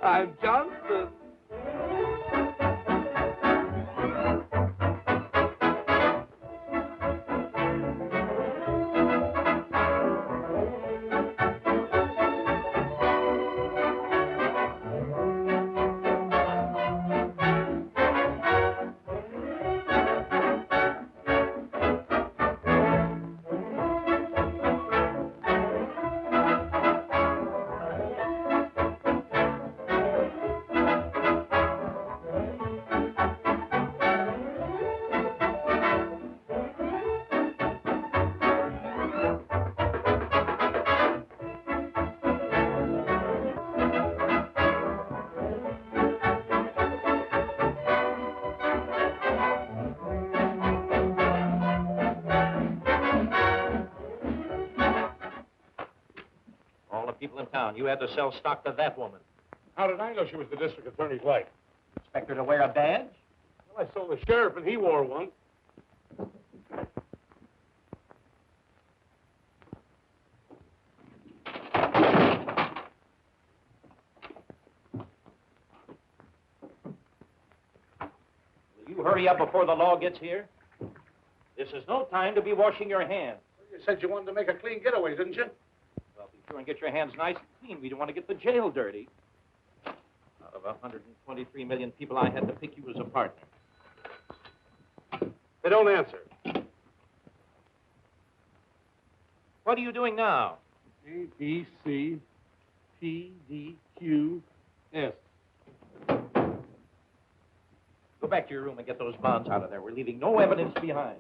I'm Johnson. People in town. You had to sell stock to that woman. How did I know she was the district attorney's wife? Expect her to wear a badge? Well, I sold the sheriff, and he wore one. Will you hurry up before the law gets here? This is no time to be washing your hands. Well, you said you wanted to make a clean getaway, didn't you? Well, be sure and get your hands nice and clean. We don't want to get the jail dirty. Out of 123 million people, I had to pick you as a partner. They don't answer. What are you doing now? A, B, C, P, D, Q, S. Go back to your room and get those bonds out of there. We're leaving no evidence behind.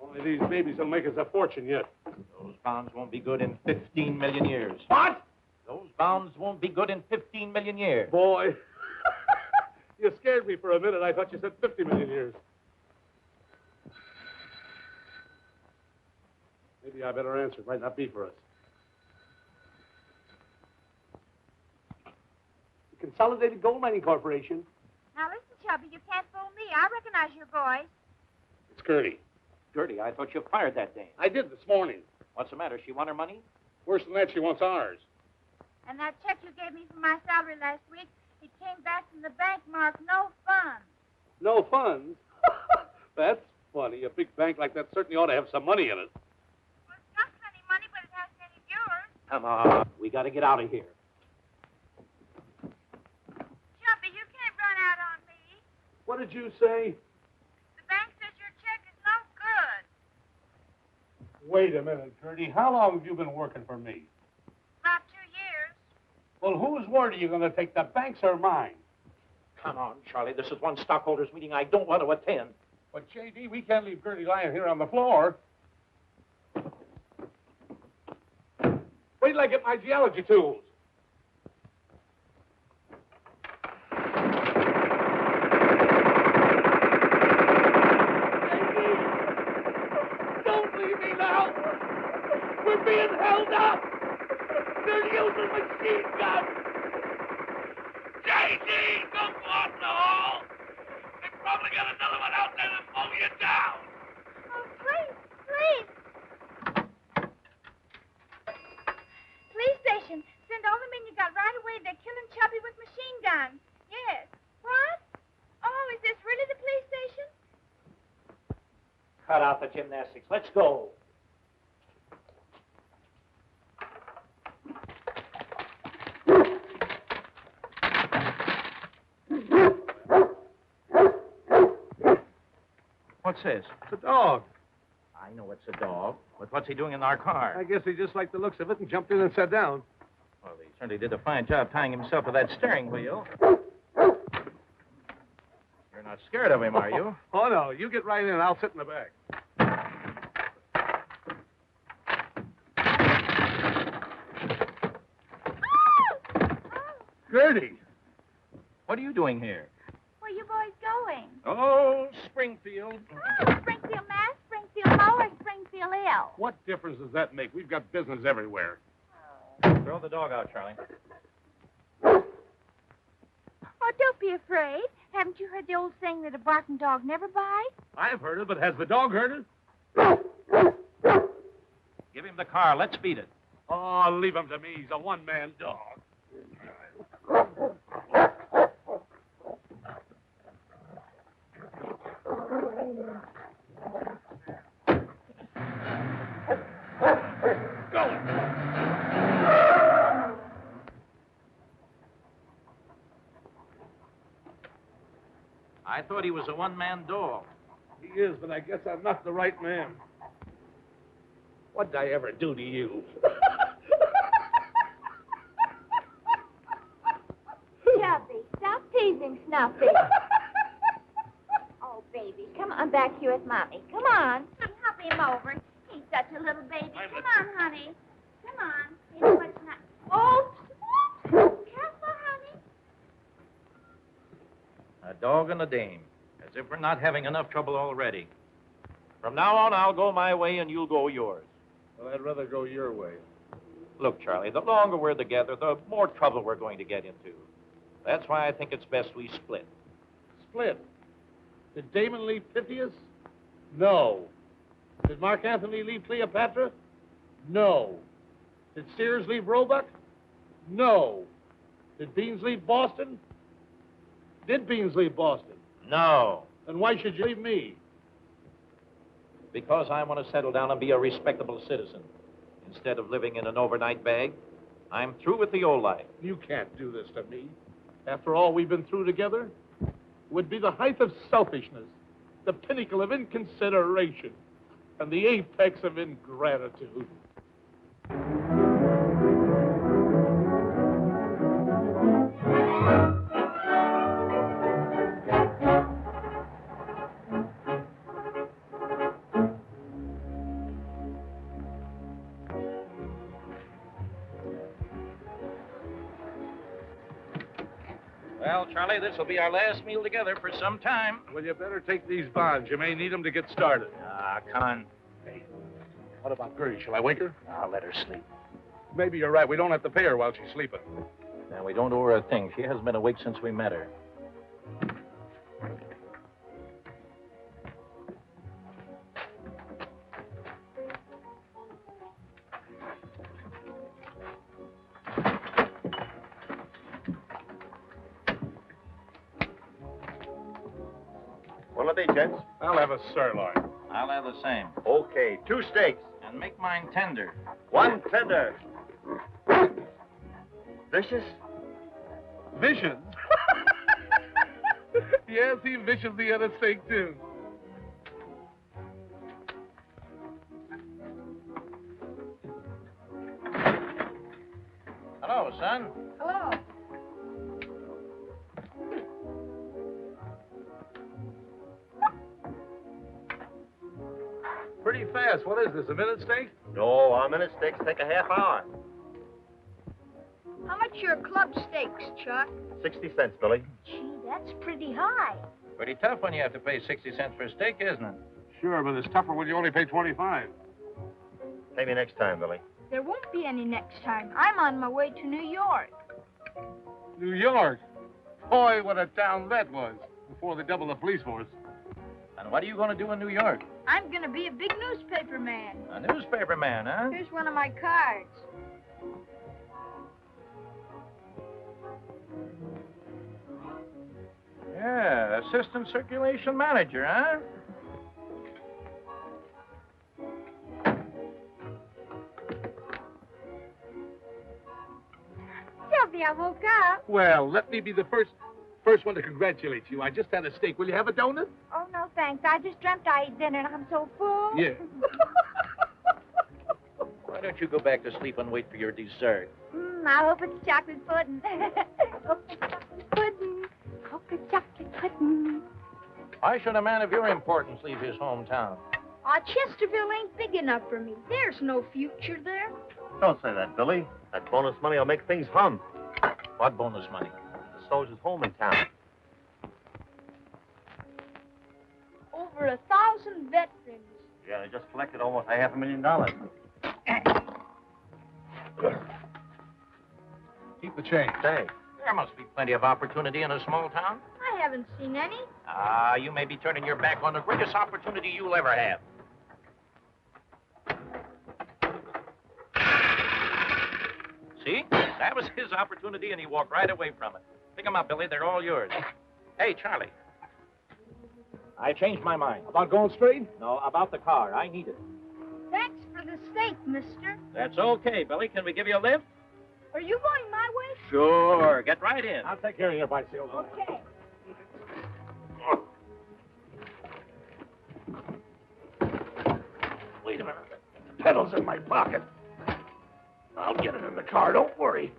Only these babies will make us a fortune yet. Those bonds won't be good in 15 million years. What? Those bonds won't be good in 15 million years. Boy, you scared me for a minute. I thought you said 50 million years. Maybe I better answer. It might not be for us. The Consolidated Gold Mining Corporation. Now listen, Chubby, you can't fool me. I recognize your voice. It's Gertie. Gertie, I thought you fired that dame. I did this morning. What's the matter? She want her money? Worse than that, she wants ours. And that check you gave me for my salary last week, it came back from the bank marked no funds. No funds? That's funny. A big bank like that certainly ought to have some money in it. Well, it's got plenty of money, but it hasn't any of yours. Come on. We got to get out of here. Chubby, you can't run out on me. What did you say? The bank says your check is no good. Wait a minute, Gertie. How long have you been working for me? About 2 years. Well, whose word are you going to take, the bank's or mine? Come on, Charlie. This is one stockholders' meeting I don't want to attend. But, J.D., we can't leave Gertie lying here on the floor. Wait till I get my geology tools. Don't leave me now. We're being held up. They're using machine guns. J.D., don't go out in the hall. They probably got another one out there to mow you down. Oh, please, please. Police station. Send all the men you got right away. They're killing Chubby with machine guns. Yes. What? Oh, is this really the police station? Cut out the gymnastics. Let's go. What's this? It's a dog. I know it's a dog, but what's he doing in our car? I guess he just liked the looks of it and jumped in and sat down. Well, he certainly did a fine job tying himself to that steering wheel. You're not scared of him, are you? Oh, no. You get right in. I'll sit in the back. Gertie! What are you doing here? Where you boys going? Oh, Springfield. Oh, Springfield, Mass, Springfield, Mo, or Springfield, L. What difference does that make? We've got business everywhere. Throw the dog out, Charlie. Oh, don't be afraid. Haven't you heard the old saying that a barking dog never bites? I've heard it, but has the dog heard it? Give him the car. Let's beat it. Oh, leave him to me. He's a one-man dog. I thought he was a one-man dog. He is, but I guess I'm not the right man. What'd I ever do to you? Chubby, stop teasing Snuffy. Oh, baby, come on back here with Mommy. Come on. Hop him over. He's such a little baby. Come on, honey. Come on. He's much not. Oh, careful, honey. A dog and a dame. As if we're not having enough trouble already. From now on, I'll go my way and you'll go yours. Well, I'd rather go your way. Look, Charlie, the longer we're together, the more trouble we're going to get into. That's why I think it's best we split. Split? Did Damon leave Pythias? No. Did Mark Antony leave Cleopatra? No. Did Sears leave Roebuck? No. Did Beans leave Boston? Did Beans leave Boston? No. Then why should you leave me? Because I want to settle down and be a respectable citizen. Instead of living in an overnight bag, I'm through with the old life. You can't do this to me. After all we've been through together, it would be the height of selfishness, the pinnacle of inconsideration, and the apex of ingratitude. Well, Charlie, this will be our last meal together for some time. Well, you better take these bonds. You may need them to get started. Ah, come on. Hey, what about Gertie? Shall I wake her? I'll let her sleep. Maybe you're right. We don't have to pay her while she's sleeping. Now, we don't owe her a thing. She hasn't been awake since we met her. What'll it be, gents? I'll have a sirloin. I'll have the same. Okay, 2 steaks. And make mine tender. 1 tender. Vicious? Vicious? Yes, he viciously had a steak, too. Hello, son. Hello. Pretty fast. What is this, a minute steak? No, our minute steaks take a half hour. How much are club steaks, Chuck? 60 cents, Billy. Gee, that's pretty high. Pretty tough when you have to pay 60 cents for a steak, isn't it? Sure, but it's tougher when you only pay 25. Pay me next time, Billy. There won't be any next time. I'm on my way to New York. New York? Boy, what a town that was. Before they doubled the police force. And what are you going to do in New York? I'm going to be a big newspaper man. A newspaper man, huh? Here's one of my cards. Yeah, assistant circulation manager, huh? Sylvia, I woke up. Well, let me be the first one to congratulate you. I just had a steak. Will you have a donut? Oh, no, thanks. I just dreamt I ate dinner and I'm so full. Yeah. Why don't you go back to sleep and wait for your dessert? I hope it's chocolate pudding. Hope it's chocolate pudding. Hope it's chocolate pudding. Why should a man of your importance leave his hometown? Aw, Chesterville ain't big enough for me. There's no future there. Don't say that, Billy. That bonus money will make things hum. What bonus money? The soldier's home in town. Over 1,000 veterans. Yeah, they just collected almost $500,000. Keep the change. Thanks. There must be plenty of opportunity in a small town. I haven't seen any. You may be turning your back on the greatest opportunity you'll ever have. See? That was his opportunity, and he walked right away from it. Pick 'em up, Billy. They're all yours. Hey, Charlie. I changed my mind. About going straight? No, about the car. I need it. Thanks for the steak, mister. That's okay, Billy. Can we give you a lift? Are you going my way? Sure. Get right in. I'll take care of your bicycle. Okay. Wait a minute. The pedal's in my pocket. I'll get it in the car, don't worry.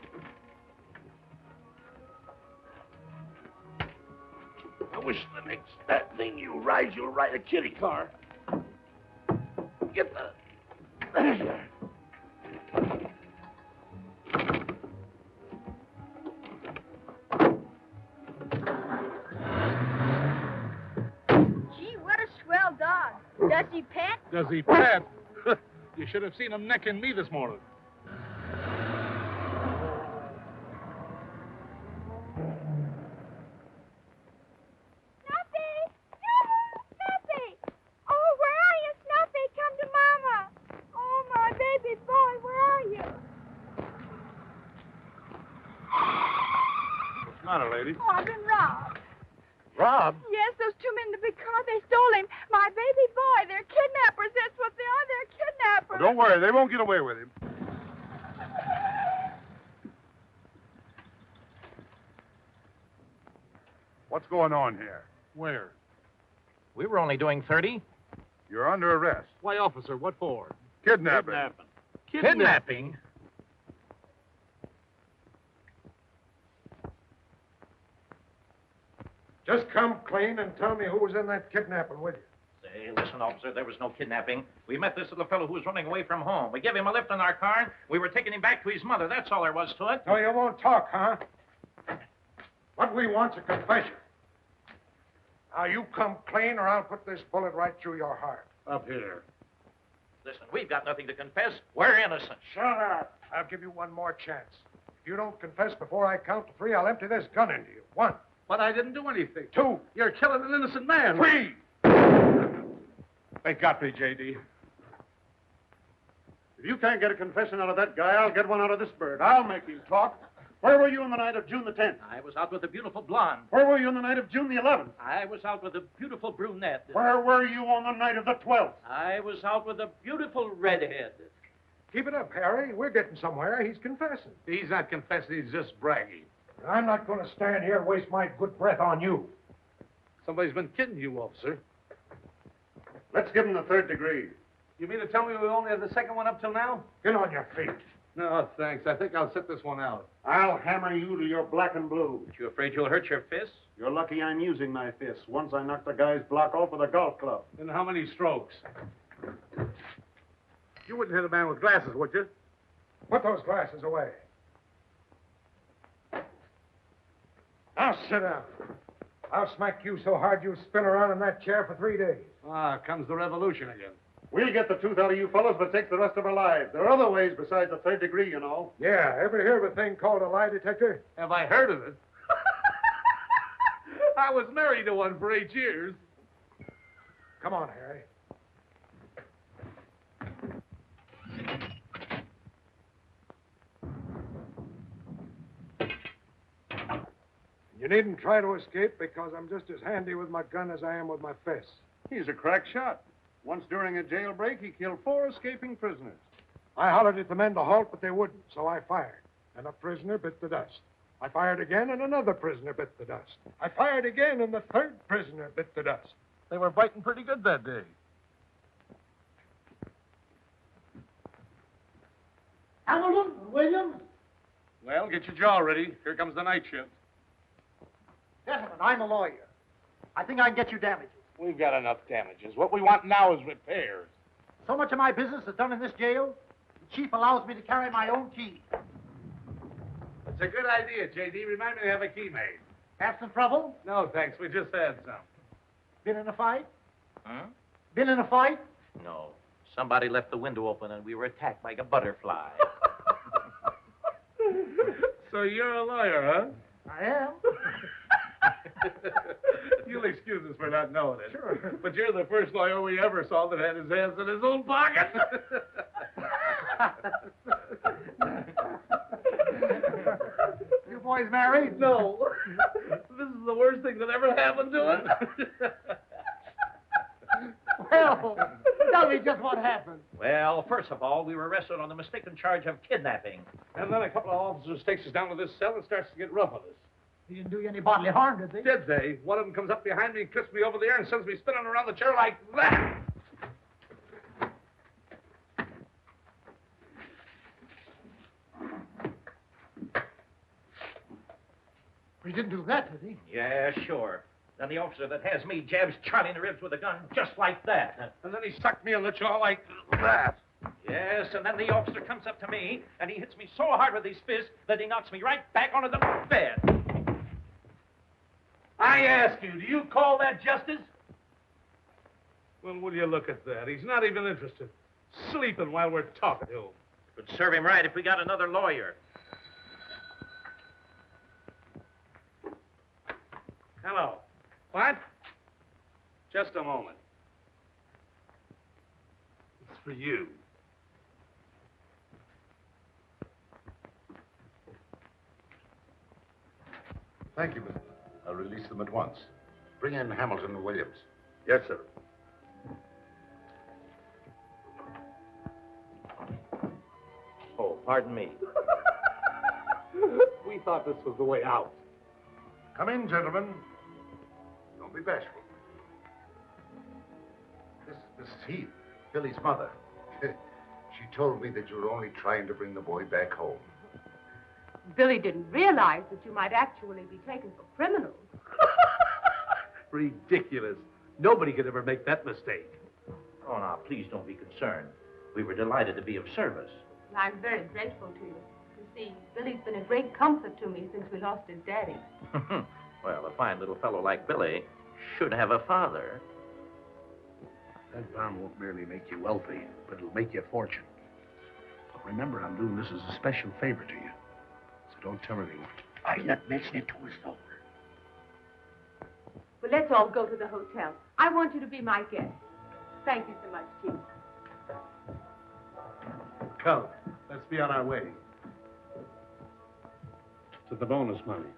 I wish the next that thing you ride, you'll ride a kitty car. Get the... There you are. Gee, what a swell dog. Does he pet? Does he pet? You should have seen him necking me this morning. Snuffy! Snuffy! Oh, where are you, Snuffy? Come to Mama. Oh, my baby boy, where are you? What's the matter, lady? Oh, I've been robbed. Rob? Yes, those two men in the big car, they stole him. My baby boy, they're kidnappers. That's what they are. They're kidnappers. Don't worry, they won't get away with him. What's going on here? Where? We were only doing 30. You're under arrest. Why, officer, what for? Kidnapping. Kidnapping? Just come clean and tell me who was in that kidnapping with you. Say, listen, officer, there was no kidnapping. We met this little fellow who was running away from home. We gave him a lift in our car. We were taking him back to his mother. That's all there was to it. No, you won't talk, huh? What we want's a confession. Now, you come clean or I'll put this bullet right through your heart. Up here. Listen, we've got nothing to confess. We're innocent. Shut up. I'll give you one more chance. If you don't confess before I count to 3, I'll empty this gun into you. 1, But I didn't do anything. 2, You're killing an innocent man. 3. They got me, J.D. If you can't get a confession out of that guy, I'll get one out of this bird. I'll make him talk. Where were you on the night of June the 10th? I was out with a beautiful blonde. Where were you on the night of June the 11th? I was out with a beautiful brunette. Where were you on the night of the 12th? I was out with a beautiful redhead. Keep it up, Harry. We're getting somewhere. He's confessing. He's not confessing, he's just bragging. I'm not going to stand here and waste my good breath on you. Somebody's been kidding you, officer. Let's give him the 3rd degree. You mean to tell me we only have the 2nd one up till now? Get on your feet. No, thanks. I think I'll sit this one out. I'll hammer you till you're black and blue. Aren't you afraid you'll hurt your fists? You're lucky I'm using my fists. Once I knocked a guy's block off with a golf club. And how many strokes? You wouldn't hit a man with glasses, would you? Put those glasses away. Now sit down. I'll smack you so hard you'll spin around in that chair for 3 days. Ah, comes the revolution again. We'll get the truth out of you fellows, but it takes the rest of our lives. There are other ways besides the 3rd degree, you know. Yeah, ever hear of a thing called a lie detector? Have I heard of it? I was married to one for 8 years. Come on, Harry. You needn't try to escape because I'm just as handy with my gun as I am with my fists. He's a crack shot. Once during a jailbreak, he killed 4 escaping prisoners. I hollered at the men to halt, but they wouldn't, so I fired. And a prisoner bit the dust. I fired again, and another prisoner bit the dust. I fired again, and the 3rd prisoner bit the dust. They were biting pretty good that day. Hamilton, Williams. Well, get your jaw ready. Here comes the night shift. Gentlemen, I'm a lawyer. I think I can get you damages. We've got enough damages. What we want now is repairs. So much of my business is done in this jail, the chief allows me to carry my own key. It's a good idea, J.D. Remind me to have a key made. Have some trouble? No, thanks. We just had some. Been in a fight? Huh? Been in a fight? No. Somebody left the window open and we were attacked like a butterfly. So you're a lawyer, I am. huh? You'll excuse us for not knowing it. Sure. But you're the first lawyer we ever saw that had his hands in his own pocket. boys married? No. This is the worst thing that ever happened to us. Well, tell me just what happened. Well, first of all, we were arrested on the mistaken charge of kidnapping. And then a couple of officers takes us down to this cell and starts to get rough on us. They didn't do you any bodily harm, did they? Did they? One of them comes up behind me and clips me over the ear and sends me spinning around the chair like that. He didn't do that, did he? Yeah, sure. Then the officer that has me jabs Charlie in the ribs with a gun just like that. And then he sucked me in the jaw like that. Yes, and then the officer comes up to me, and he hits me so hard with his fist that he knocks me right back onto the bed. I ask you, do you call that justice? Well, will you look at that? He's not even interested. Sleeping while we're talking to him. Would serve him right if we got another lawyer. Hello. What? Just a moment. It's for you. Thank you, Mr. I'll release them at once. Bring in Hamilton and Williams. Yes, sir. Oh, pardon me. We thought this was the way out. Come in, gentlemen. Don't be bashful. This is Mrs. Heath, Billy's mother. She told me that you were only trying to bring the boy back home. Billy didn't realize that you might actually be taken for criminals. Ridiculous. Nobody could ever make that mistake. Oh, now, please don't be concerned. We were delighted to be of service. I'm very grateful to you. You see, Billy's been a great comfort to me since we lost his daddy. Well, a fine little fellow like Billy should have a father. That farm won't merely make you wealthy, but it'll make you a fortune. But remember, I'm doing this as a special favor to you. So don't tell anyone. I'll not mention it to us, though. Well, let's all go to the hotel. I want you to be my guest. Thank you so much, Chief. Come, let's be on our way. To the bonus money.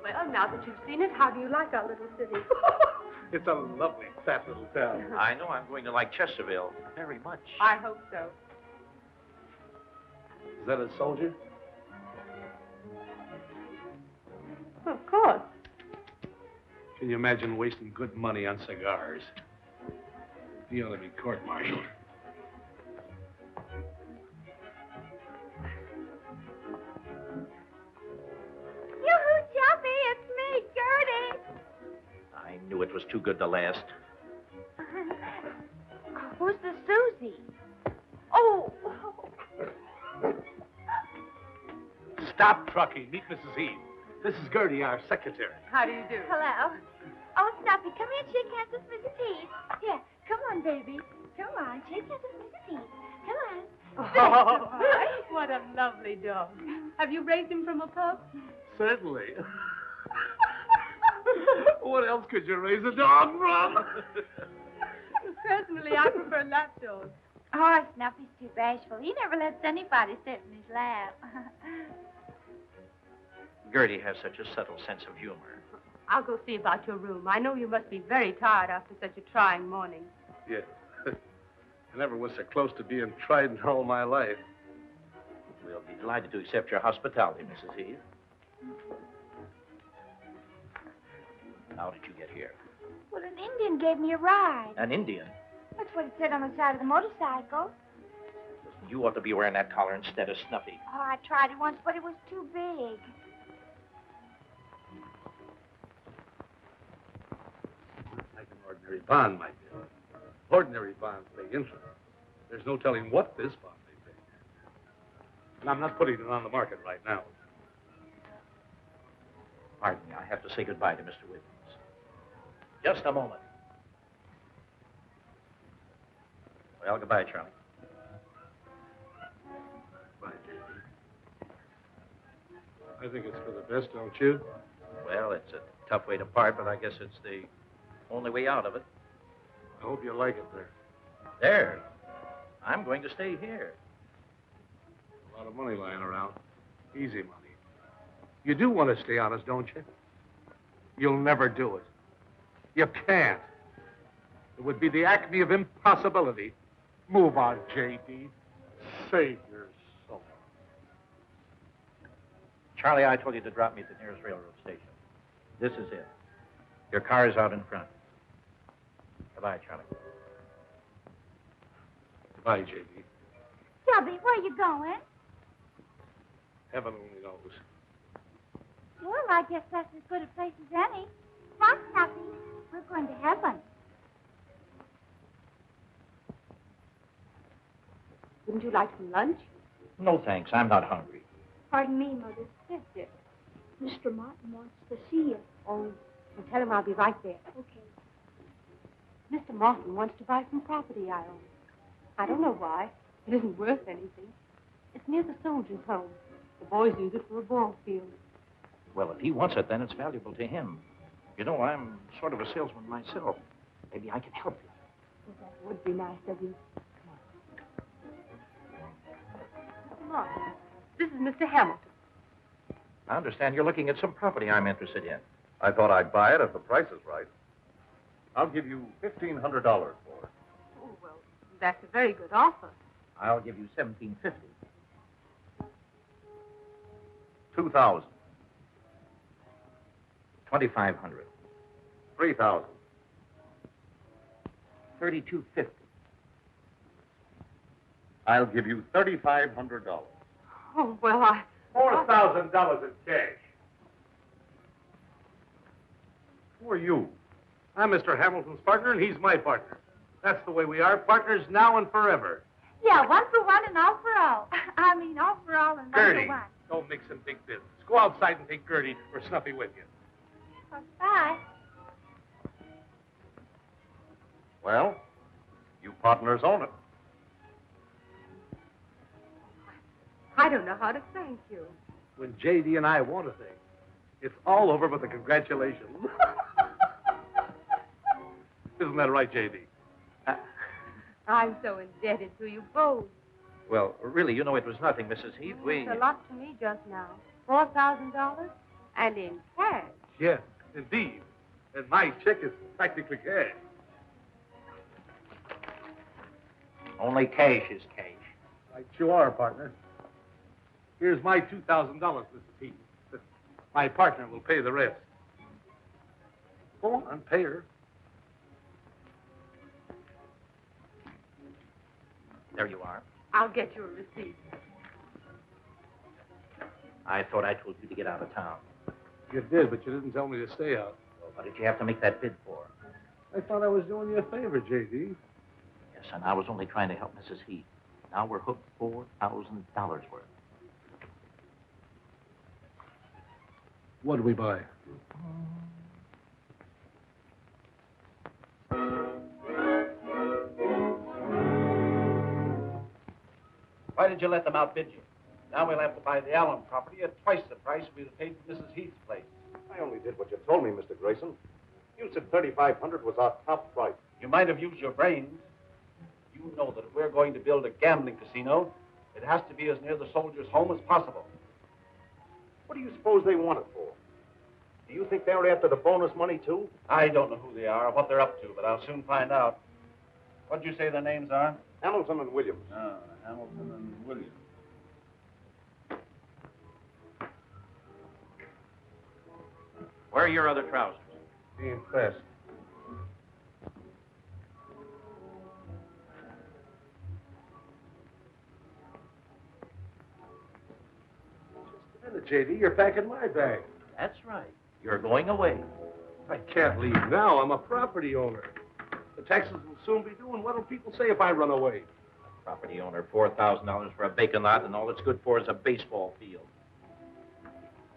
Well, now that you've seen it, how do you like our little city? It's a lovely, fat little town. I know I'm going to like Chesterville very much. I hope so. Is that a soldier? Of course. Can you imagine wasting good money on cigars? He ought to be court-martialed. Yoo-hoo, Jumpy, it's me, Gertie. I knew it was too good to last. Who's the Susie? Oh. Stop trucking. Meet Mrs. Heath. This is Gertie, our secretary. How do you do? Hello. Oh, Stuffy, come here and shake hands with Mrs. Heath. Here, come on, baby. Come on, shake hands with Mrs. Heath. Come on. Oh, what a lovely dog. Have you raised him from a pup? Certainly. What else could you raise a dog from? Personally, I prefer lapdogs. Oh, Snuffy's too bashful. He never lets anybody sit in his lap. Gertie has such a subtle sense of humor. I'll go see about your room. I know you must be very tired after such a trying morning. Yeah. I never was so close to being tried in all my life. We'll be delighted to accept your hospitality, Mrs. Heath. How did you get here? Well, an Indian gave me a ride. An Indian? That's what it said on the side of the motorcycle. You ought to be wearing that collar instead of Snuffy. Oh, I tried it once, but it was too big. Like an ordinary bond might be. Ordinary bonds pay interest. There's no telling what this bond may pay. And I'm not putting it on the market right now. Pardon me, I have to say goodbye to Mr. Williams. Just a moment. Well, goodbye, Charlie. Bye, I think it's for the best, don't you? Well, it's a tough way to part, but I guess it's the only way out of it. I hope you like it there. There. I'm going to stay here. A lot of money lying around. Easy money. You do want to stay honest, don't you? You'll never do it. You can't. It would be the acme of impossibility. Move on, J.D. Save your soul. Charlie, I told you to drop me at the nearest railroad station. This is it. Your car is out in front. Goodbye, Charlie. Goodbye, J.D. Chubby, where are you going? Heaven only knows. Well, I guess that's as good a place as any. Come on, Chubby. We're going to heaven. Wouldn't you like some lunch? No, thanks. I'm not hungry. Pardon me, Mother. Sister. Mr. Martin wants to see you. Oh, well, tell him I'll be right there. Okay. Mr. Martin wants to buy some property I own. I don't know why. It isn't worth anything. It's near the soldiers' home. The boys use it for a ball field. Well, if he wants it, then it's valuable to him. You know, I'm sort of a salesman myself. Maybe I can help you. Well, that would be nice of you. Come on. This is Mr. Hamilton. I understand you're looking at some property I'm interested in. I thought I'd buy it if the price is right. I'll give you $1,500 for it. Oh, well, that's a very good offer. I'll give you $1,750. 2,000. 2,500. 3,000. 3,250. I'll give you $3,500. Oh, well, I... $4,000 in cash. Who are you? I'm Mr. Hamilton's partner, and he's my partner. That's the way we are, partners now and forever. Yeah, one for one and all for all. I mean, all for all and one Gertie, for one. don't mix in big business. Go outside and take Gertie or Snuffy with you. Well, bye. Well, you partners own it. I don't know how to thank you. When J.D. and I want a thing, it's all over but the congratulations. Isn't that right, J.D.? I'm so indebted to you both. Well, really, you know, it was nothing, Mrs. Heath. It's a lot to me just now. $4,000 and in cash. Yes, indeed. And my check is practically cash. Only cash is cash. Right you are, partner. Here's my $2,000, Mrs. Heath. My partner will pay the rest. Go on, pay her. There you are. I'll get you a receipt. I thought I told you to get out of town. You did, but you didn't tell me to stay out. Well, what did you have to make that bid for? I thought I was doing you a favor, J.D. Yes, and I was only trying to help Mrs. Heath. Now we're hooked $4,000 worth. What do we buy? Why did you let them outbid you? Now we'll have to buy the Allen property at twice the price we'd have paid for Mrs. Heath's place. I only did what you told me, Mr. Grayson. You said $3,500 was our top price. You might have used your brains. You know that if we're going to build a gambling casino, it has to be as near the soldiers' home as possible. What do you suppose they want it for? Do you think they're after the bonus money, too? I don't know who they are or what they're up to, but I'll soon find out. What'd you say their names are? Hamilton and Williams. Ah, Hamilton and Williams. Where are your other trousers? Being pressed. Just a minute, J.D. You're packing my bag. That's right. You're going away. I can't leave now. I'm a property owner. The taxes will soon be due, and what'll people say if I run away? Property owner, $4,000 for a vacant lot, and all it's good for is a baseball field.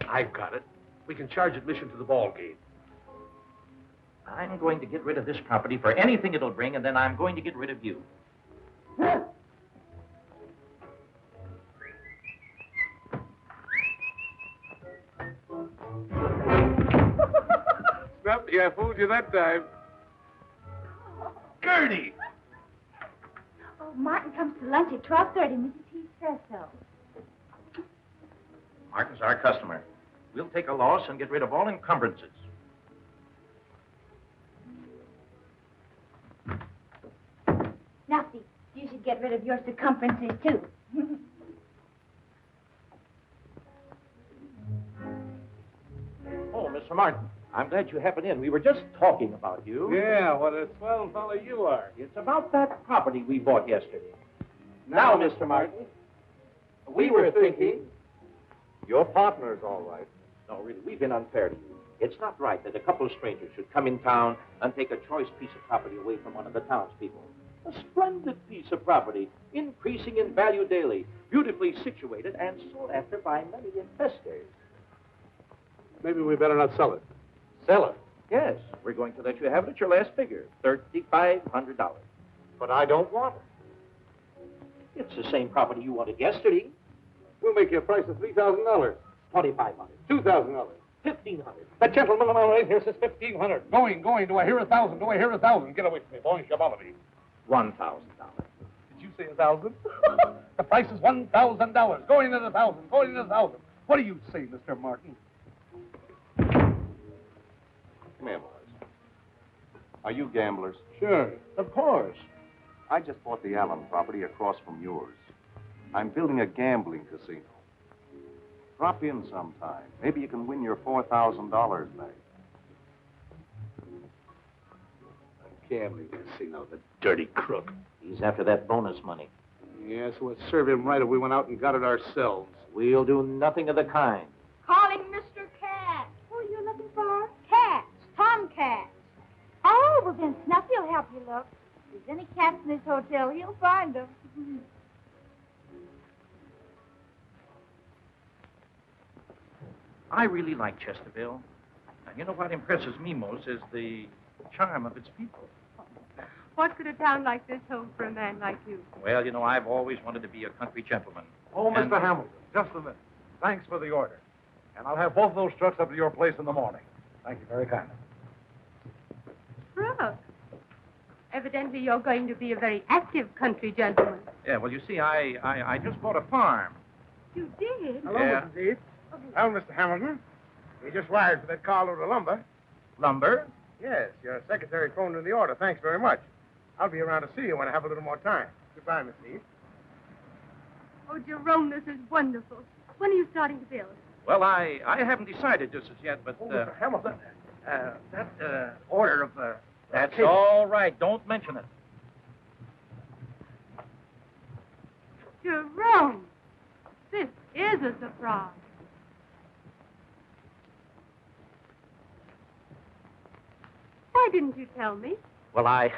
I've got it. We can charge admission to the ball game. I'm going to get rid of this property for anything it'll bring, and then I'm going to get rid of you. Snappy, I fooled you that time. Gertie! Oh, Martin comes to lunch at 12:30. Mrs. Heath says so. Martin's our customer. We'll take a loss and get rid of all encumbrances. Now, Steve, you should get rid of your circumferences, too. Oh, Mr. Martin, I'm glad you happened in. We were just talking about you. Yeah, what a swell fellow you are. It's about that property we bought yesterday. Now, Mr. Martin, we were thinking... Your partner's all right. No, really, we've been unfair to you. It's not right that a couple of strangers should come in town and take a choice piece of property away from one of the townspeople. A splendid piece of property, increasing in value daily, beautifully situated and sought after by many investors. Maybe we better not sell it. Sell it? Yes, we're going to let you have it at your last figure, $3,500. But I don't want it. It's the same property you wanted yesterday. We'll make you a price of $3,000. $2,500. $2,000. $1,500. The gentleman on the right here says $1,500. Going. Do I hear 1,000? Do I hear 1,000? Get away from me, boy. You bother me. $1,000. Did you say 1,000? The price is $1,000. Going at 1,000. Going at 1,000. What do you say, Mr. Martin? Come here, boys. Are you gamblers? Sure. Of course. I just bought the Allen property across from yours. I'm building a gambling casino. Drop in sometime. Maybe you can win your $4,000 back. A gambling casino, the dirty crook. He's after that bonus money. Yes, it would serve him right if we went out and got it ourselves. We'll do nothing of the kind. Calling Mr. Cat. Who are you looking for? Cats. Tomcats. Oh, well, then Snuffy will help you look. If there's any cats in this hotel, he'll find them. I really like Chesterville. And you know what impresses me most is the charm of its people. What could a town like this hold for a man like you? Well, you know, I've always wanted to be a country gentleman. Oh, And- Mr. Hamilton, just a minute. Thanks for the order. And I'll have both of those trucks up to your place in the morning. Thank you very kindly. Brooke. Evidently, you're going to be a very active country gentleman. Yeah, well, you see, I just bought a farm. You did? Hello, Yeah. Mrs. Heath. Well, Mr. Hamilton, we just wired for that carload of lumber. Lumber? Yes, your secretary phoned in the order. Thanks very much. I'll be around to see you when I have a little more time. Goodbye, Miss Heath. Oh, Jerome, this is wonderful. When are you starting to build? Well, I haven't decided just as yet, but... Oh, Mr. Hamilton, that order of... That's cable. all right. Don't mention it. Jerome, this is a surprise. Why didn't you tell me? Well, I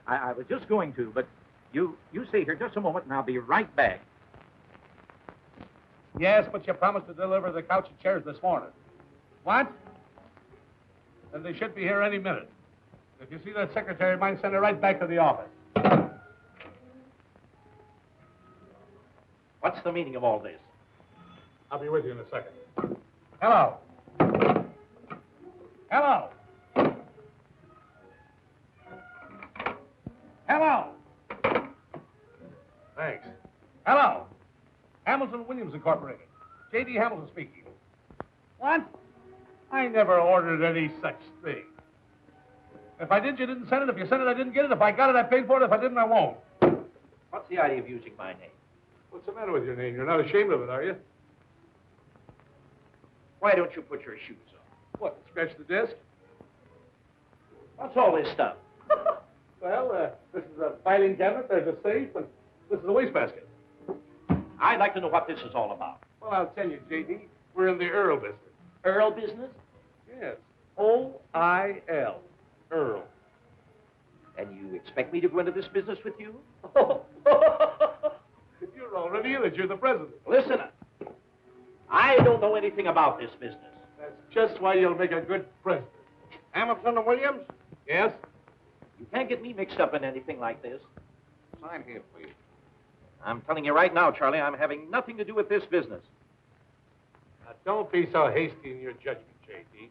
was just going to, but you stay here just a moment, and I'll be right back. Yes, but you promised to deliver the couch and chairs this morning. What? Then they should be here any minute. If you see that secretary of mine, send her right back to the office. What's the meaning of all this? I'll be with you in a second. Hello. Hello. Hello. Thanks. Hello. Hamilton Williams Incorporated. J.D. Hamilton speaking. What? I never ordered any such thing. If I did, you didn't send it. If you sent it, I didn't get it. If I got it, I paid for it. If I didn't, I won't. What's the idea of using my name? What's the matter with your name? You're not ashamed of it, are you? Why don't you put your shoes on? What, scratch the desk? What's all this stuff? Well, this is a filing cabinet, there's a safe, and this is a wastebasket. I'd like to know what this is all about. Well, I'll tell you, J.D., we're in the Earl business. Earl business? Yes. O-I-L. Earl. And you expect me to go into this business with you? You're already in it. You're the president. Listen, I don't know anything about this business. That's just why you'll make a good president. Hamilton and Williams? Yes? You can't get me mixed up in anything like this. Sign here, please. I'm telling you right now, Charlie, I'm having nothing to do with this business. Now, don't be so hasty in your judgment, J.D.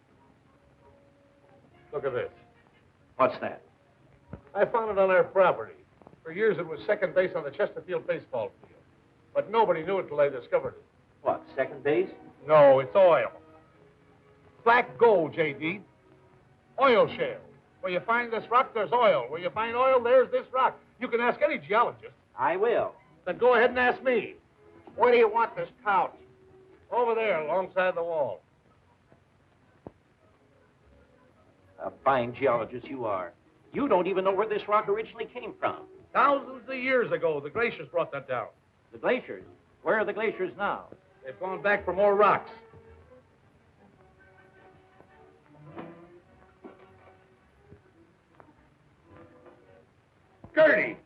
Look at this. What's that? I found it on our property. For years, it was second base on the Chesterfield baseball field. But nobody knew it till I discovered it. What, second base? No, it's oil. Black gold, J.D. Oil shale. Where you find this rock, there's oil. Where you find oil, there's this rock. You can ask any geologist. I will. Then go ahead and ask me. Where do you want this couch? Over there, alongside the wall. A fine geologist you are. You don't even know where this rock originally came from. Thousands of years ago, the glaciers brought that down. The glaciers? Where are the glaciers now? They've gone back for more rocks. Gertie!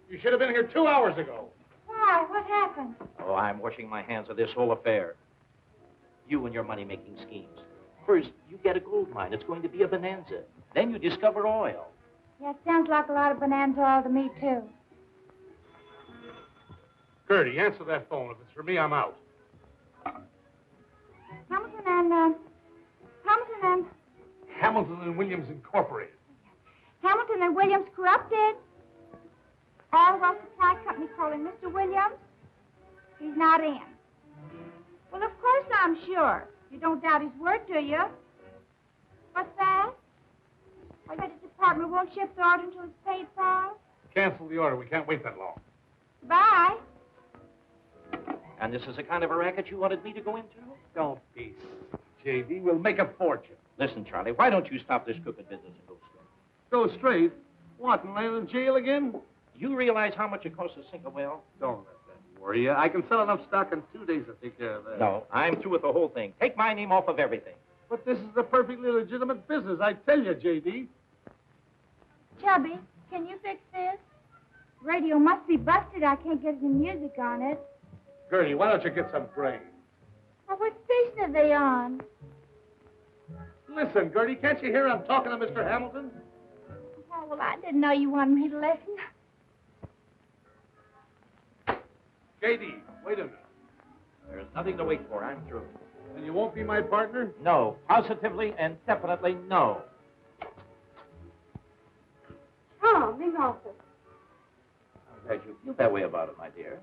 You should have been here 2 hours ago. Why? What happened? Oh, I'm washing my hands of this whole affair. You and your money-making schemes. First, you get a gold mine. It's going to be a bonanza. Then you discover oil. Yeah, it sounds like a lot of bonanza oil to me, too. Gertie, answer that phone. If it's for me, I'm out. Hamilton and Williams Incorporated. Hamilton and Williams corrupted. Oil well supply company calling Mr. Williams. He's not in. Well, of course I'm sure. You don't doubt his word, do you? What's that? I bet the department won't ship the order until it's paid for. Cancel the order. We can't wait that long. Bye. And this is the kind of a racket you wanted me to go into? Don't be J.D. We'll make a fortune. Listen, Charlie, why don't you stop this crooked business and go straight? Go straight? What, and land in jail again? You realize how much it costs to sink a well? Don't let that worry you. I can sell enough stock in 2 days to take care of that. No, I'm through with the whole thing. Take my name off of everything. But this is a perfectly legitimate business, I tell you, J.D. Chubby, can you fix this? Radio must be busted. I can't get any music on it. Gertie, why don't you get some brains? Oh, what station are they on? Listen, Gertie, can't you hear I'm talking to Mr. Hamilton? Oh, well, I didn't know you wanted me to listen. J.D., wait a minute. There's nothing to wait for. I'm through. And you won't be my partner? No. Positively and definitely no. Charming office. I'm glad you feel that way about it, my dear.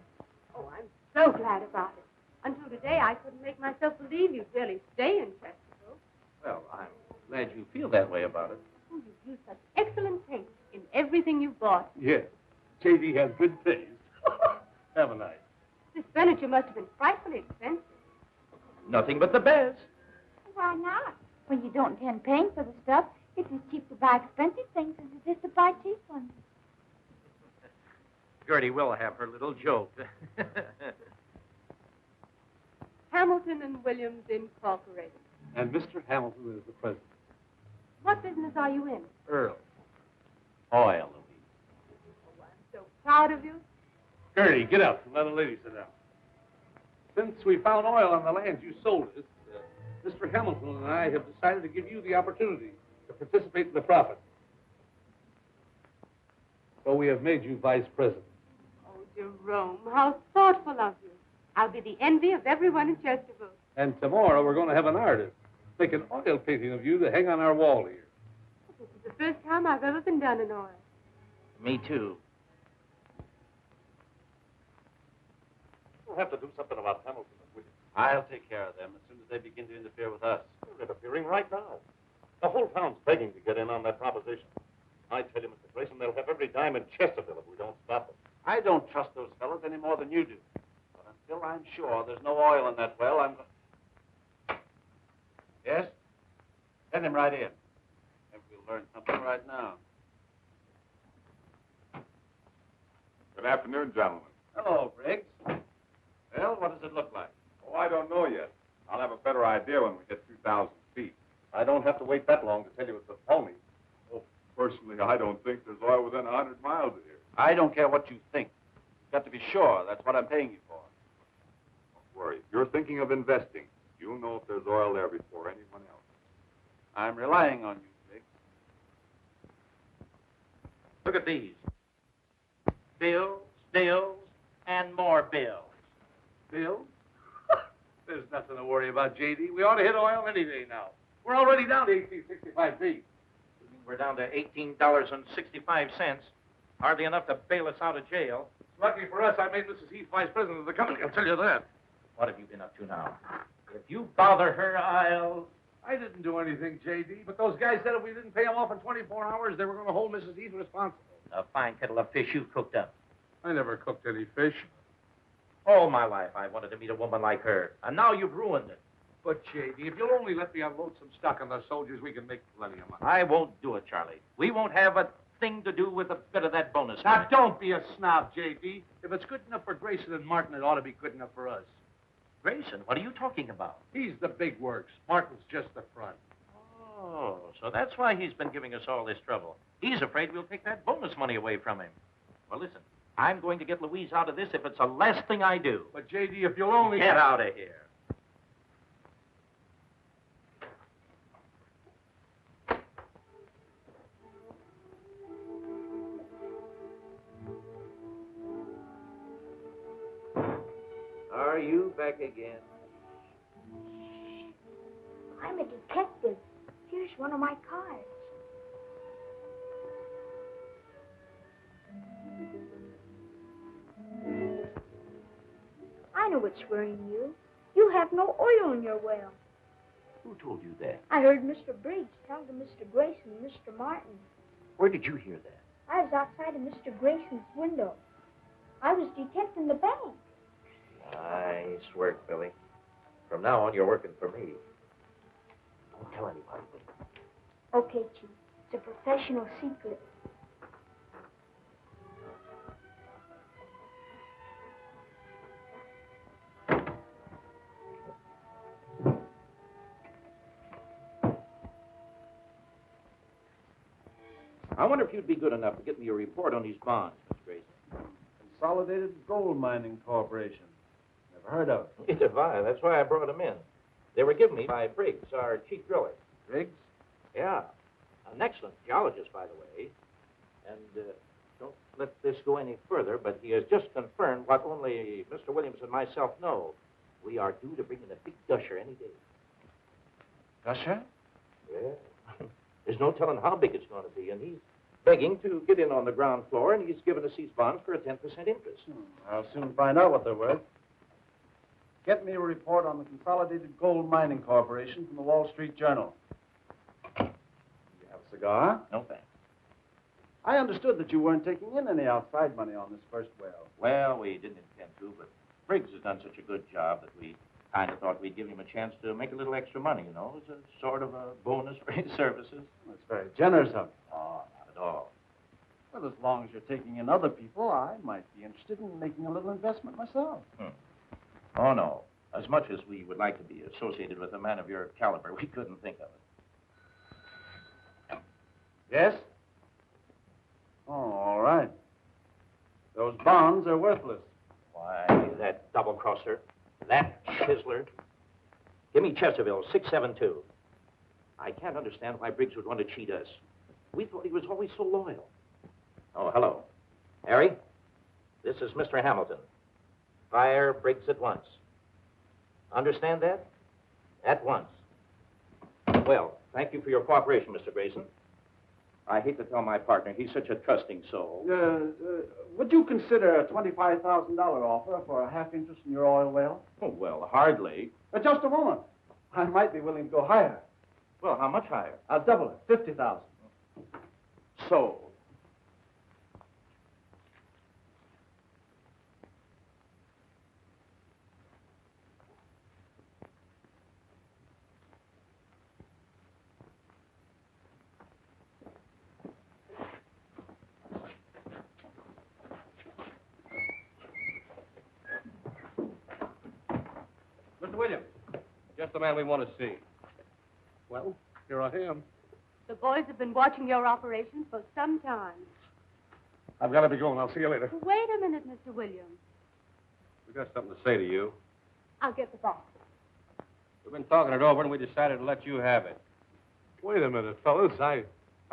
Oh, I'm so glad about it. Until today, I couldn't make myself believe you'd really stay in Chesterfield. Well, I'm glad you feel that way about it. Oh, you've used such excellent taste in everything you've bought. Yes. J.D. has good taste. Haven't I? This furniture must have been frightfully expensive. Nothing but the best. Why not? When you don't intend paying for the stuff, it's as cheap to buy expensive things as it is to buy cheap ones. Gertie will have her little joke. Hamilton and Williams Incorporated. And Mr. Hamilton is the president. What business are you in? Earl. Oil, Louise. Oh, I'm so proud of you. Gertie, get up and let a lady sit down. Since we found oil on the land you sold us, Mr. Hamilton and I have decided to give you the opportunity to participate in the profit. So we have made you vice president. Oh, Jerome, how thoughtful of you. I'll be the envy of everyone in Chesterfield. And tomorrow we're going to have an artist make an oil painting of you to hang on our wall here. This is the first time I've ever been done in oil. Me too. We'll have to do something about Hamilton and Williams. I'll take care of them as soon as they begin to interfere with us. They're interfering right now. The whole town's begging to get in on that proposition. I tell you, Mr. Grayson, they'll have every dime in Chesterfield if we don't stop them. I don't trust those fellows any more than you do. But until I'm sure there's no oil in that well, I'm going... Yes? Send him right in. Maybe we'll learn something right now. Good afternoon, gentlemen. Hello, Briggs. Well, what does it look like? Oh, I don't know yet. I'll have a better idea when we get 2,000 feet. I don't have to wait that long to tell you it's a phony. Oh, personally, I don't think there's oil within 100 miles of here. I don't care what you think. You've got to be sure. That's what I'm paying you for. Don't worry. If you're thinking of investing, you'll know if there's oil there before anyone else. I'm relying on you, Briggs. Look at these. Bills, bills, and more bills. Bill? There's nothing to worry about, J.D. We ought to hit oil any day now. We're already down to 1865 feet. We're down to $18.65. Hardly enough to bail us out of jail. Lucky for us, I made Mrs. Heath vice president of the company, I'll tell you that. What have you been up to now? If you bother her, I'll... I didn't do anything, J.D., but those guys said if we didn't pay them off in 24 hours, they were going to hold Mrs. Heath responsible. A fine kettle of fish you cooked up. I never cooked any fish. All my life I wanted to meet a woman like her, and now you've ruined it. But, J.D., if you'll only let me unload some stock on those soldiers, we can make plenty of money. I won't do it, Charlie. We won't have a thing to do with a bit of that bonus. Now, don't be a snob, J.D. If it's good enough for Grayson and Martin, it ought to be good enough for us. Grayson, what are you talking about? He's the big works. Martin's just the front. Oh, so that's why he's been giving us all this trouble. He's afraid we'll take that bonus money away from him. Well, listen, I'm going to get Louise out of this if it's the last thing I do. But, J.D., if you'll only... Get out of here. Are you back again? I'm a detective. Here's one of my cards. I know what's worrying you. You have no oil in your well. Who told you that? I heard Mr. Briggs tell to Mr. Grayson and Mr. Martin. Where did you hear that? I was outside of Mr. Grayson's window. I was detecting the bank. Nice work, Billy. From now on, you're working for me. Don't tell anybody. Okay, Chief. It's a professional secret. I wonder if you'd be good enough to get me a report on these bonds, Miss Grayson. Consolidated Gold Mining Corporation. Never heard of it. Neither have I. That's why I brought them in. They were given me by Briggs, our chief driller. Briggs? Yeah. An excellent geologist, by the way. And don't let this go any further, but he has just confirmed what only Mr. Williams and myself know. We are due to bring in a big gusher any day. Gusher? Yeah. There's no telling how big it's going to be, and he's begging to get in on the ground floor, and he's given us these bonds for a 10% interest. I'll soon find out what they're worth. Get me a report on the Consolidated Gold Mining Corporation from the Wall Street Journal. You have a cigar? No thanks. I understood that you weren't taking in any outside money on this first well. Well, we didn't intend to, but Briggs has done such a good job that we kind of thought we'd give him a chance to make a little extra money, you know, as a sort of a bonus for his services. That's very generous of you. Oh, not at all. Well, as long as you're taking in other people, I might be interested in making a little investment myself. Oh, no. As much as we would like to be associated with a man of your caliber, we couldn't think of it. Yes? Oh, all right. Those bonds are worthless. Why, that double-crosser, that chiseler. Give me Chesterville, 672. I can't understand why Briggs would want to cheat us. We thought he was always so loyal. Oh, hello. Harry, this is Mr. Hamilton. Fire Briggs at once. Understand that? At once. Well, thank you for your cooperation, Mr. Grayson. I hate to tell my partner, he's such a trusting soul. Would you consider a $25,000 offer for a half interest in your oil well? Oh, well, hardly. Just a moment. I might be willing to go higher. Well, how much higher? I'll double it, 50,000. Sold. Mr. Williams, just the man we want to see. Well, here I am. The boys have been watching your operation for some time. I've got to be going. I'll see you later. Wait a minute, Mr. Williams. We've got something to say to you. I'll get the box. We've been talking it over, and we decided to let you have it. Wait a minute, fellas. I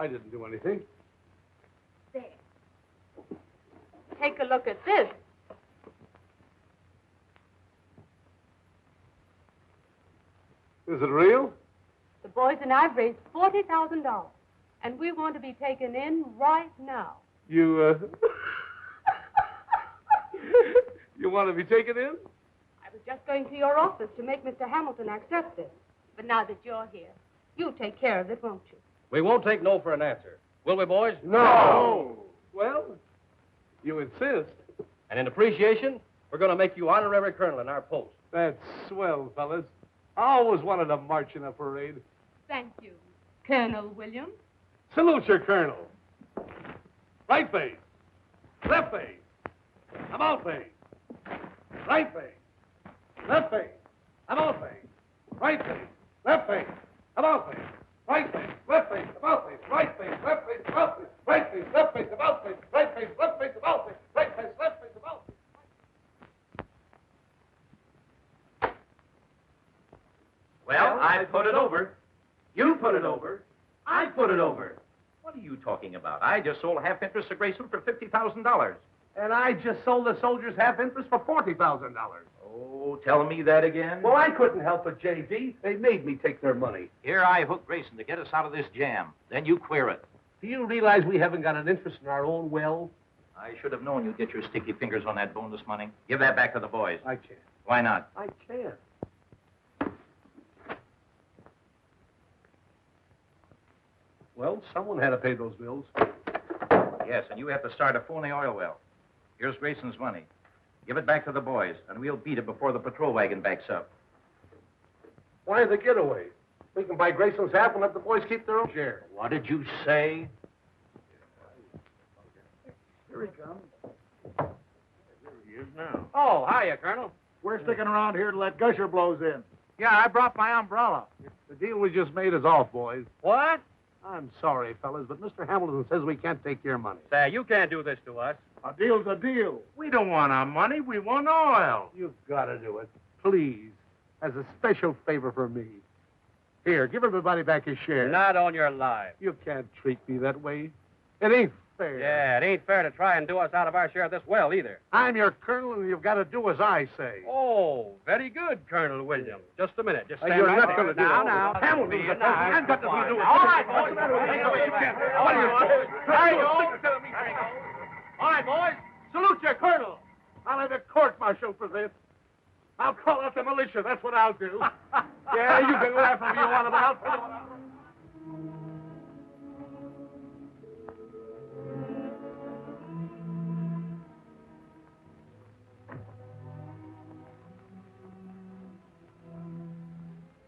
didn't do anything. There. Take a look at this. Is it real? The boys and I've raised $40,000. And we want to be taken in right now. You want to be taken in? I was just going to your office to make Mr. Hamilton accept it. But now that you're here, you'll take care of it, won't you? We won't take no for an answer. Will we, boys? No. Well, you insist. And in appreciation, we're going to make you honorary colonel in our post. That's swell, fellas. I always wanted to march in a parade. Thank you, Colonel Williams. Salute your colonel. Right face. Left face. About face. Right face. Left face. About face. Right face. Left face. About face. Right face. Left face. About face. Right face. Left face. About face. Right face. Left face. About face. Right face. Left face. About face. Right face. Left face. About face. Well, I put it over. You put it over. I put it over. What are you talking about? I just sold half interest to Grayson for $50,000. And I just sold the soldiers half interest for $40,000. Oh, tell me that again. Well, I couldn't help it, J.D. They made me take their money. Here I hooked Grayson to get us out of this jam. Then you queer it. Do you realize we haven't got an interest in our own well? I should have known you'd get your sticky fingers on that bonus money. Give that back to the boys. I can't. Why not? I can't. Well, someone had to pay those bills. Yes, and you have to start a phony oil well. Here's Grayson's money. Give it back to the boys, and we'll beat it before the patrol wagon backs up. Why the getaway? We can buy Grayson's half and let the boys keep their own share. What did you say? Here he comes. There he is now. Oh, hiya, Colonel. We're sticking around here to let gusher blows in. Yeah, I brought my umbrella. The deal we just made is off, boys. What? I'm sorry, fellas, but Mr. Hamilton says we can't take your money. Say, you can't do this to us. A deal's a deal. We don't want our money. We want oil. You've got to do it. Please. As a special favor for me. Here, give everybody back his share. Not on your life. You can't treat me that way. It ain't fair. Yeah, it ain't fair to try and do us out of our share of this well, either. I'm your colonel, and you've got to do as I say. Oh, very good, Colonel Williams. Just a minute. Just stand you're right not there. going to do Now, it. now. Hamilton's the president. I've got to do it. All right, boys. Take away your chance. What are you doing? There you go. All right, boys. Salute your colonel. I'll have a court-martial for this. I'll call out the militia. That's what I'll do. Yeah, you can laugh if you want, but I'll tell you what I'll do.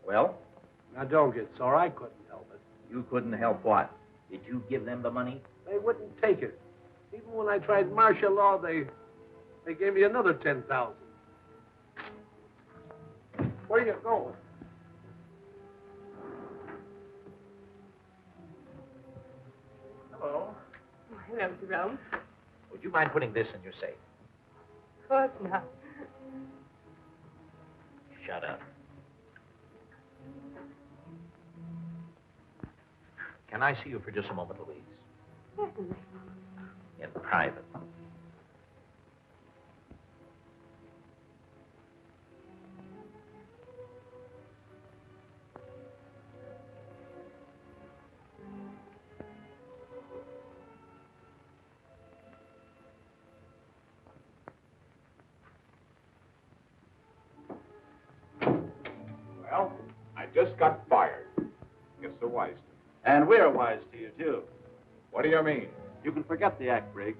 Well, Now, don't get sore. I couldn't help it. you couldn't help what? Did you give them the money? They wouldn't take it. Even when I tried martial law, they gave me another $10,000. Where you going? Hello. Hello, Jerome. Would you mind putting this in your safe? Of course not. Shut up. Can I see you for just a moment, Louise? Certainly. In private. Well, I just got fired. Guess they're wise to me. And we're wise to you, too. What do you mean? You can forget the act, Briggs.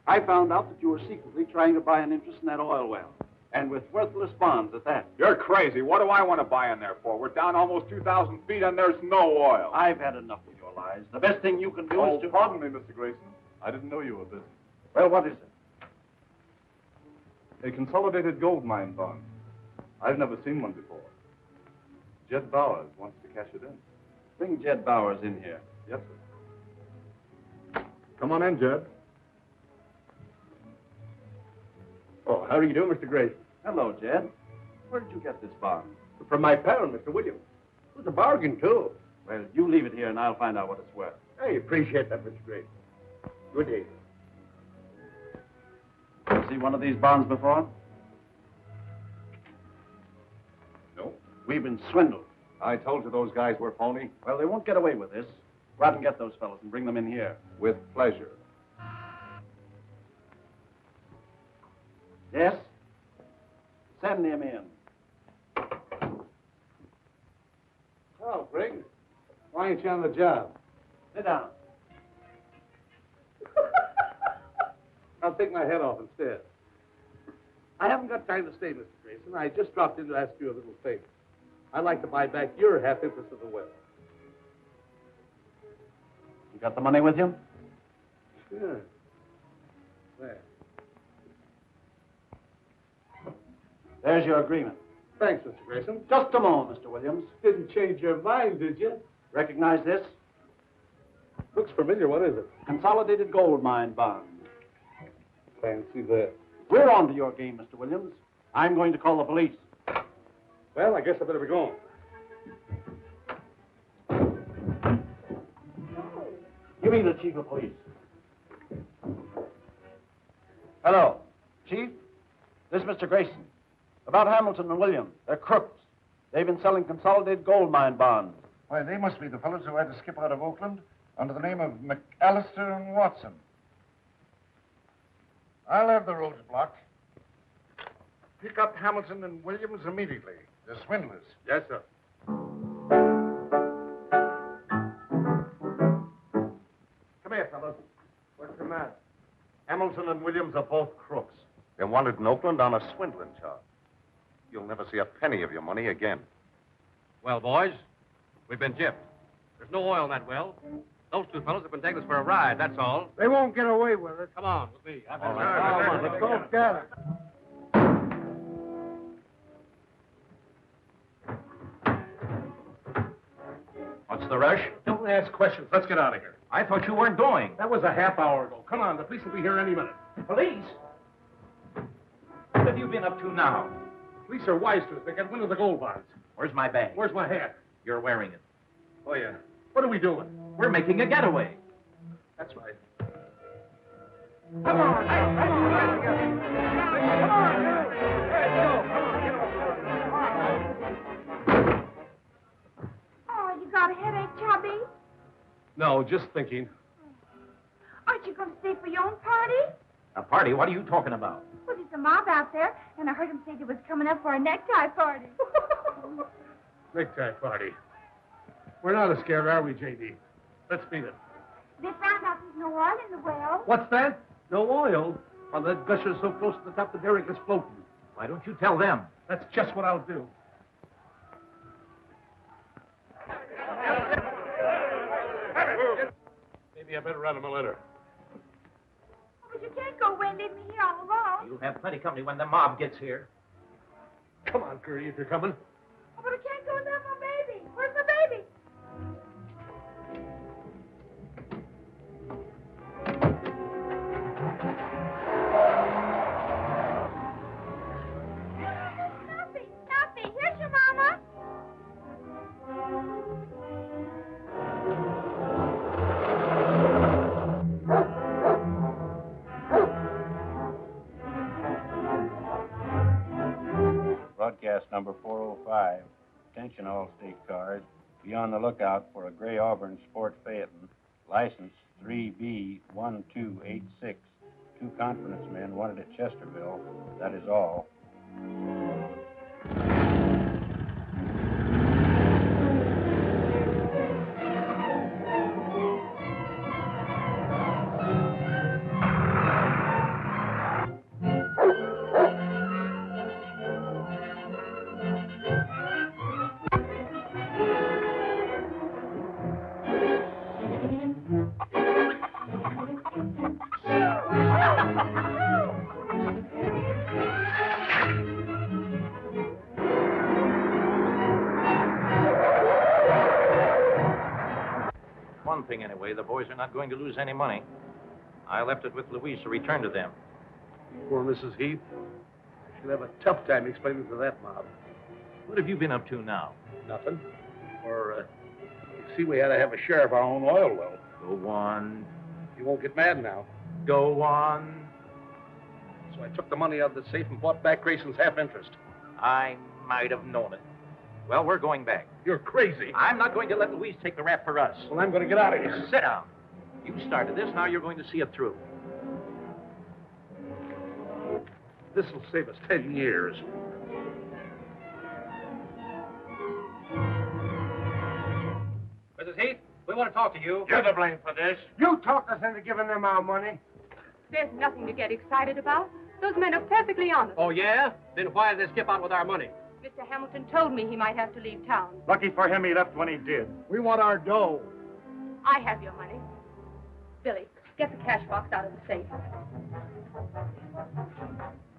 I found out that you were secretly trying to buy an interest in that oil well. And with worthless bonds at that. You're crazy. What do I want to buy in there for? We're down almost 2,000 feet and there's no oil. I've had enough of your lies. The best thing you can do is to... Pardon me, Mr. Grayson. I didn't know you were busy. Well, what is it? A consolidated gold mine bond. I've never seen one before. Jed Bowers wants to cash it in. Bring Jed Bowers in here. Yes, sir. Come on in, Jed. Oh, how do you do, Mr. Grayson? Hello, Jed. Where did you get this bond? From my pal, Mr. Williams. It was a bargain, too. Well, you leave it here, and I'll find out what it's worth. I appreciate that, Mr. Grayson. Good day. See one of these bonds before? No. We've been swindled. I told you those guys were phony. Well, they won't get away with this. Go out and get those fellows and bring them in here. With pleasure. Yes? Send him in. Oh, Greg. Why ain't you on the job? Sit down. I'll take my head off instead. I haven't got time to stay, Mr. Grayson. I just dropped in to ask you a little favor. I'd like to buy back your half interest of the well. You got the money with you? Sure. There. There's your agreement. Thanks, Mr. Grayson. Just a moment, Mr. Williams. Didn't change your mind, did you? Recognize this? Looks familiar. What is it? Consolidated gold mine bond. Fancy that. We're on to your game, Mr. Williams. I'm going to call the police. Well, I guess I better be going. Give me the chief of police. Hello. Chief, this is Mr. Grayson. About Hamilton and Williams. They're crooks. They've been selling consolidated gold mine bonds. Why, they must be the fellows who had to skip out of Oakland under the name of McAllister and Watson. I'll have the roads blocked. Pick up Hamilton and Williams immediately. They're swindlers. Yes, sir. Come here, fellows. What's the matter? Hamilton and Williams are both crooks. They're wanted in Oakland on a swindling charge. You'll never see a penny of your money again. Well, boys, we've been gypped. There's no oil in that well. Those two fellows have been taking us for a ride, that's all. They won't get away with it. Come on, with me. All right, let's go get it. What's the rush? Don't ask questions. Let's get out of here. I thought you weren't going. That was a half hour ago. Come on, the police will be here any minute. Police? What have you been up to now? Police are wise to us. They got wind of the gold bonds. Where's my bag? Where's my hat? You're wearing it. Oh, yeah. What are we doing? We're making a getaway. That's right. Come on. Come on. Oh, you got a headache, Chubby? No, just thinking. Aren't you going to stay for your own party? A party? What are you talking about? Well, there's a mob out there, and I heard him say they was coming up for a necktie party. Necktie party. We're not as scared, are we, J.D.? Let's beat it. They found out there's no oil in the well. What's that? No oil? Well, that gusher's so close to the top, the derrick is floating. Why don't you tell them? That's just what I'll do. Maybe I better write him a letter. Oh, but you can't go away and leave me here all alone. You'll have plenty company when the mob gets here. Come on, Curry, if you're coming. Oh, but I can't go without my baby. Where's my baby? Nothing. Here's your mama. Broadcast number 405. Attention all state cars. Be on the lookout for a gray Auburn Sport Phaeton. License 3B1286. 2 confidence men wanted at Chesterville. That is all. One thing, anyway, the boys are not going to lose any money. I left it with Louise to return to them. Poor Mrs. Heath. She'll have a tough time explaining to that mob. What have you been up to now? Nothing. You see, we had to have a share of our own oil well. Go on. You won't get mad now. Go on. So I took the money out of the safe and bought back Grayson's half interest. I might have known it. Well, we're going back. You're crazy. I'm not going to let Louise take the rap for us. Well, I'm going to get out of here. Sit down. You started this, now you're going to see it through. This will save us 10 years. Mrs. Heath, we want to talk to you. You're to blame for this. You talked us into giving them our money. There's nothing to get excited about. Those men are perfectly honest. Oh, yeah? Then why did they skip out with our money? Mr. Hamilton told me he might have to leave town. Lucky for him, he left when he did. We want our dough. I have your money. Billy, get the cash box out of the safe.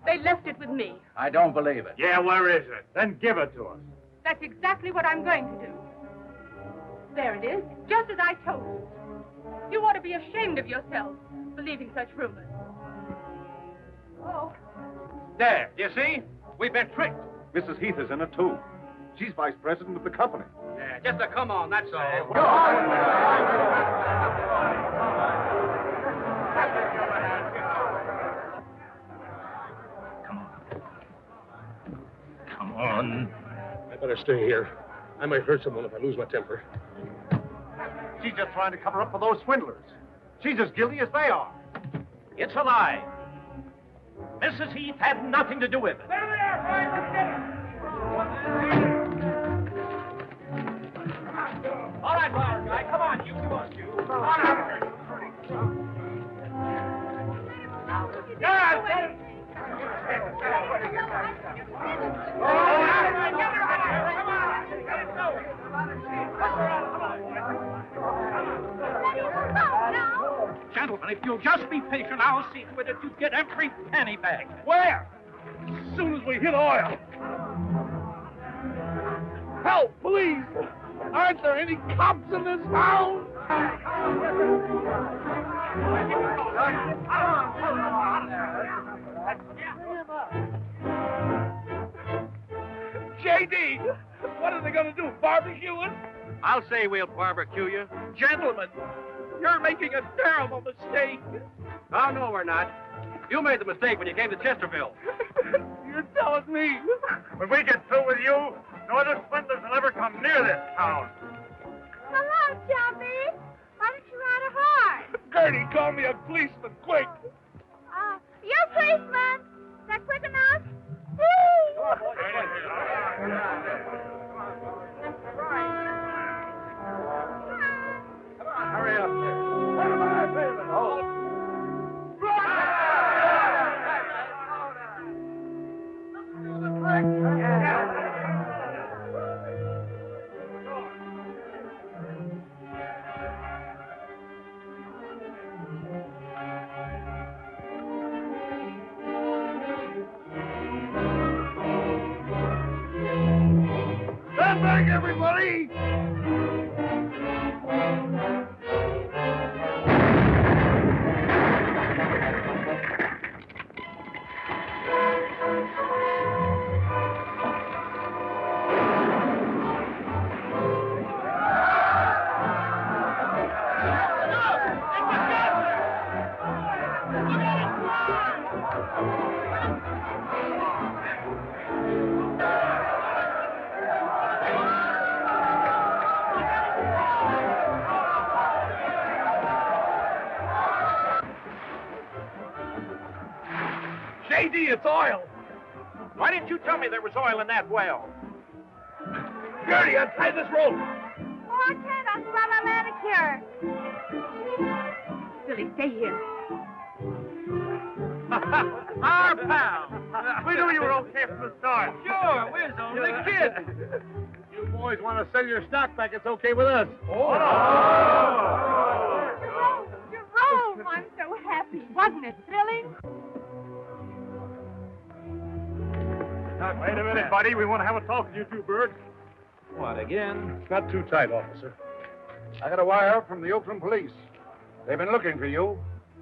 They left it with me. I don't believe it. Yeah, where is it? Then give it to us. That's exactly what I'm going to do. There it is, just as I told you. You ought to be ashamed of yourselves, believing such rumors. Oh. There, you see? We've been tricked. Mrs. Heath is in it, too. She's vice president of the company. Yeah, just a come on, that's all. Come on. I better stay here. I might hurt someone if I lose my temper. She's just trying to cover up for those swindlers. She's as guilty as they are. It's a lie. Mrs. Heath had nothing to do with it. There they are, boys. Let's get them. All right, Flower Guy, come on, you want to. Come on out. Gentlemen, if you'll just be patient, I'll see to it that you get every penny back. Where? As soon as we hit oil. Help, please! Aren't there any cops in this town? J.D., what are they going to do, barbecue us? I'll say we'll barbecue you. Gentlemen, you're making a terrible mistake. Oh, no, we're not. You made the mistake when you came to Chesterville. You're telling me. When we get through with you, no other swindlers will ever come near this town. Hello, Jumpy. Why don't you ride a horse? Gertie, call me a policeman, quick. You policeman. Is that quick enough? Hurry up there. Stand back, everybody! J.D., it's oil. Why didn't you tell me there was oil in that well? Gertie, untie this rope. Oh, I can't. I'll spoil my manicure. Billy, stay here. Our pal. We knew you were okay from the start. Sure, we're only kidding. You boys want to sell your stock back, it's okay with us. Jerome, I'm so happy. Wasn't it thrilling? Wait a minute, buddy. We want to have a talk with you two, Bert. What, again? Not too tight, officer. I got a wire from the Oakland police. They've been looking for you.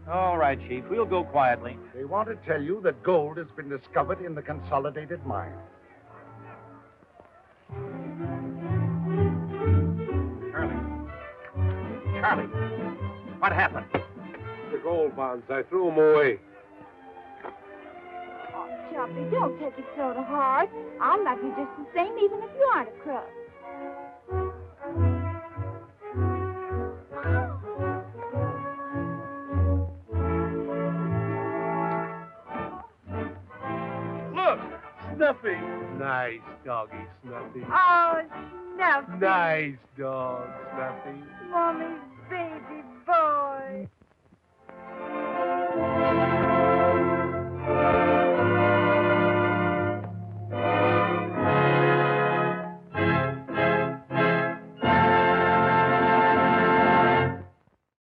All right, Chief. We'll go quietly. They want to tell you that gold has been discovered in the Consolidated Mine. Charlie, what happened? The gold bonds. I threw them away. Sharpie, don't take it so to heart. I'll love you just the same, even if you aren't a crook. Look, Snuffy. Nice doggy, Snuffy. Oh, Snuffy. Nice dog, Snuffy. Mommy's baby